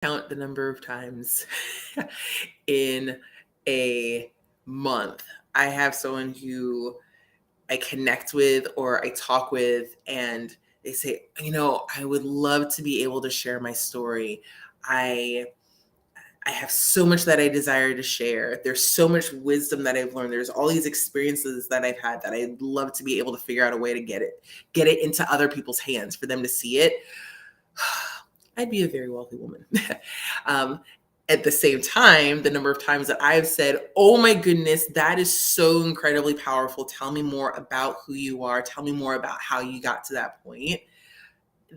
Count the number of times in a month I have someone who I connect with or I talk with, and they say, I would love to be able to share my story. I I have so much that I desire to share. There's so much wisdom that I've learned. There's all these experiences that I've had that I'd love to be able to figure out a way to get it into other people's hands for them to see it. I'd be a very wealthy woman. um, at the same time, the number of times that I've said, oh my goodness, that is so incredibly powerful. Tell me more about who you are. Tell me more about how you got to that point.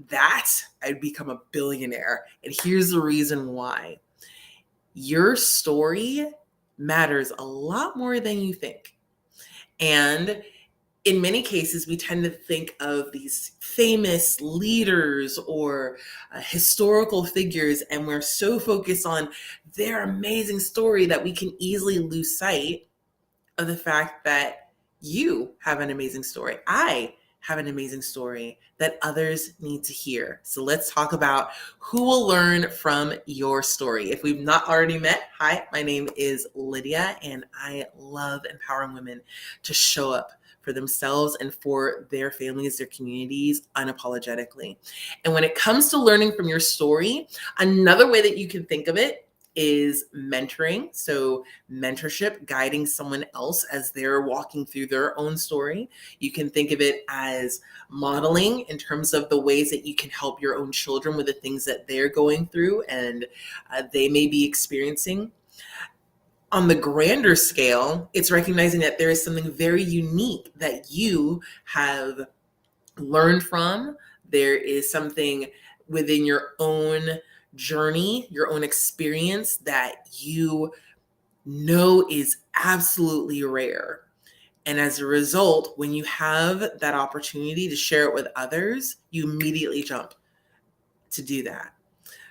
That I'd become a billionaire. And here's the reason why. Your story matters a lot more than you think. And in many cases, we tend to think of these famous leaders or historical figures, and we're so focused on their amazing story that we can easily lose sight of the fact that you have an amazing story. I have an amazing story that others need to hear. So let's talk about who will learn from your story. If we've not already met, hi, my name is Lydia, and I love empowering women to show up for themselves and for their families, their communities, unapologetically. And when it comes to learning from your story, another way that you can think of it is mentoring. So mentorship, guiding someone else as they're walking through their own story. You can think of it as modeling in terms of the ways that you can help your own children with the things that they're going through and they may be experiencing. On the grander scale, it's recognizing that there is something very unique that you have learned from. There is something within your own journey, your own experience that you know is absolutely rare. And as a result, when you have that opportunity to share it with others, you immediately jump to do that.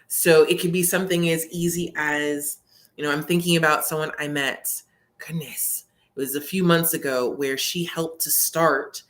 So it could be something as easy as, I'm thinking about someone I met, goodness, it was a few months ago, where she helped to start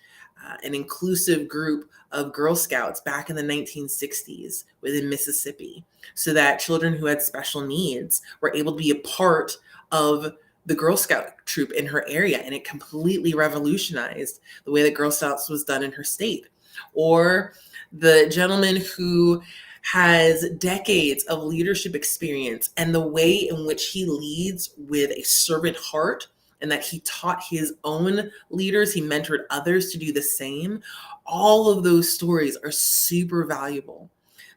an inclusive group of Girl Scouts back in the 1960s within Mississippi, so that children who had special needs were able to be a part of the Girl Scout troop in her area. And it completely revolutionized the way that Girl Scouts was done in her state. Or the gentleman who has decades of leadership experience, and the way in which he leads with a servant heart, and that he taught his own leaders, he mentored others to do the same. All of those stories are super valuable.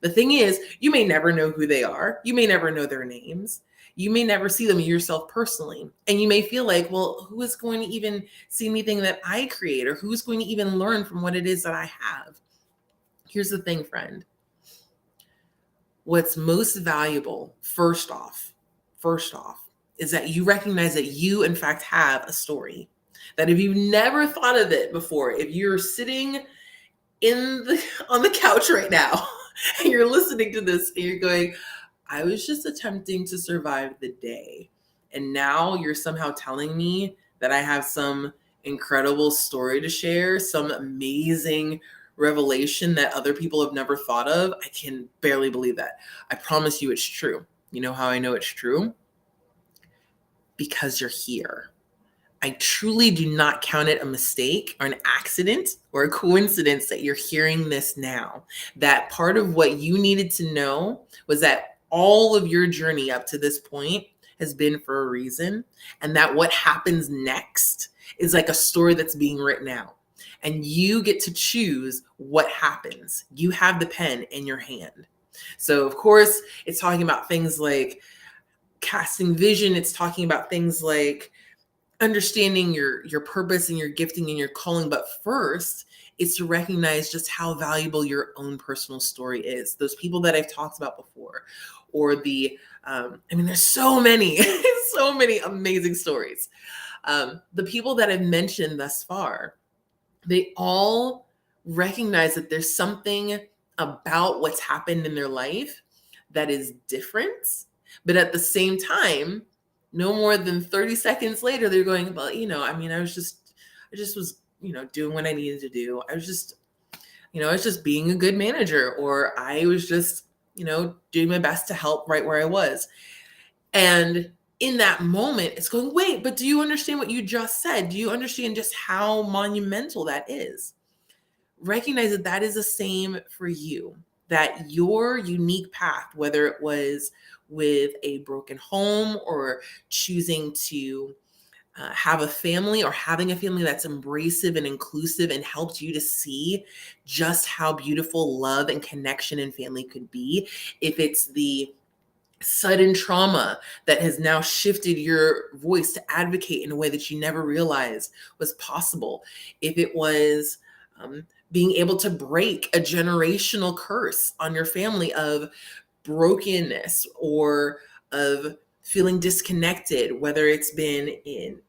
The thing is, you may never know who they are. You may never know their names. You may never see them yourself personally. And you may feel like, well, who is going to even see anything that I create, or who's going to even learn from what it is that I have? Here's the thing, friend. What's most valuable, first off, is that you recognize that you, in fact, have a story. That if you've never thought of it before, if you're sitting on the couch right now and you're listening to this and you're going, I was just attempting to survive the day, and now you're somehow telling me that I have some incredible story to share, some amazing revelation that other people have never thought of, I can barely believe that. I promise you it's true. You know how I know it's true? Because you're here. I truly do not count it a mistake or an accident or a coincidence that you're hearing this now. That part of what you needed to know was that all of your journey up to this point has been for a reason, and that what happens next is like a story that's being written out. And you get to choose what happens. You have the pen in your hand. So, of course, it's talking about things like casting vision. It's talking about things like understanding your purpose and your gifting and your calling. But first, it's to recognize just how valuable your own personal story is. Those people that I've talked about before, or there's so many, so many amazing stories. The people that I've mentioned thus far, they all recognize that there's something about what's happened in their life that is different. But at the same time, no more than 30 seconds later, they're going, well, I just was, doing what I needed to do. I was just being a good manager, or I was just doing my best to help right where I was. And in that moment, it's going, wait, but do you understand what you just said? Do you understand just how monumental that is? Recognize that that is the same for you, that your unique path, whether it was with a broken home or choosing to have a family or having a family that's embracive and inclusive and helped you to see just how beautiful love and connection and family could be. If it's the sudden trauma that has now shifted your voice to advocate in a way that you never realized was possible. If it was being able to break a generational curse on your family of brokenness or of feeling disconnected, whether it's been in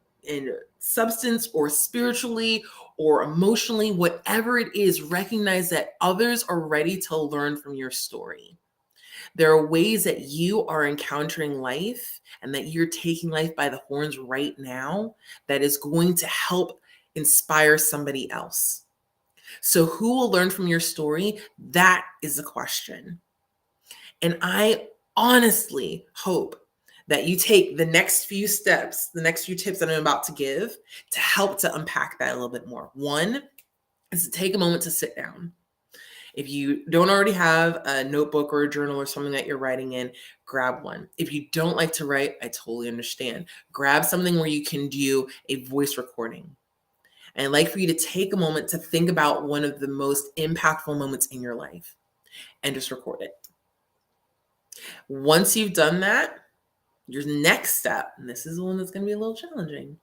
substance or spiritually or emotionally, whatever it is, recognize that others are ready to learn from your story. There are ways that you are encountering life and that you're taking life by the horns right now that is going to help inspire somebody else. So, who will learn from your story? That is the question. And I honestly hope that you take the next few steps, the next few tips that I'm about to give to help to unpack that a little bit more. One is to take a moment to sit down. If you don't already have a notebook or a journal or something that you're writing in, grab one. If you don't like to write, I totally understand. Grab something where you can do a voice recording. And I'd like for you to take a moment to think about one of the most impactful moments in your life and just record it. Once you've done that, your next step, and this is the one that's going to be a little challenging,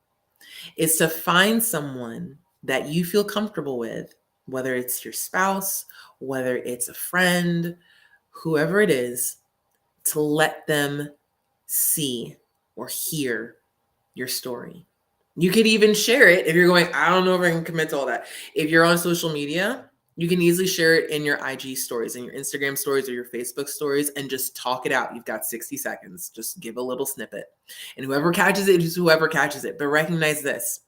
is to find someone that you feel comfortable with, whether it's your spouse, whether it's a friend, whoever it is, to let them see or hear your story. You could even share it if you're going, I don't know if I can commit to all that. If you're on social media, you can easily share it in your IG stories and your Instagram stories or your Facebook stories and just talk it out. You've got 60 seconds. Just give a little snippet. And whoever catches it is whoever catches it. But recognize this.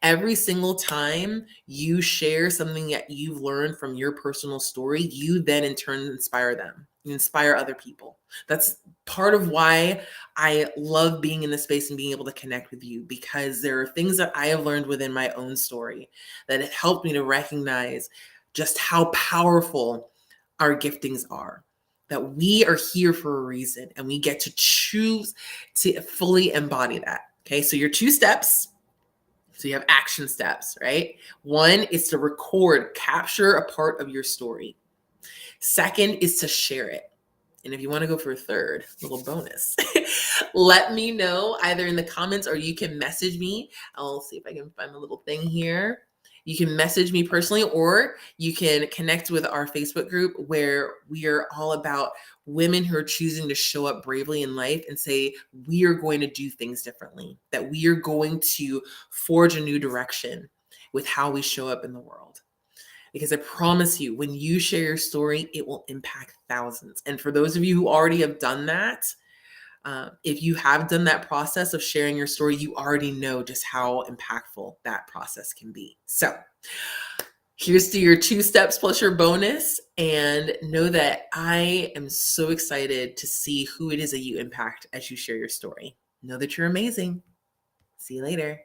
Every single time you share something that you've learned from your personal story, you then in turn inspire them. You inspire other people. That's part of why I love being in this space and being able to connect with you, because there are things that I have learned within my own story that have helped me to recognize just how powerful our giftings are. That we are here for a reason and we get to choose to fully embody that. Okay, so your 2 steps. So you have action steps, right? One is to record, capture a part of your story. Second is to share it. And if you want to go for a third, little bonus, let me know either in the comments or you can message me. I'll see if I can find the little thing here. You can message me personally, or you can connect with our Facebook group where we are all about women who are choosing to show up bravely in life and say, we are going to do things differently, that we are going to forge a new direction with how we show up in the world. Because I promise you, when you share your story, it will impact thousands. And for those of you who already have done that, if you have done that process of sharing your story, you already know just how impactful that process can be. So here's to your 2 steps plus your bonus. And know that I am so excited to see who it is that you impact as you share your story. Know that you're amazing. See you later.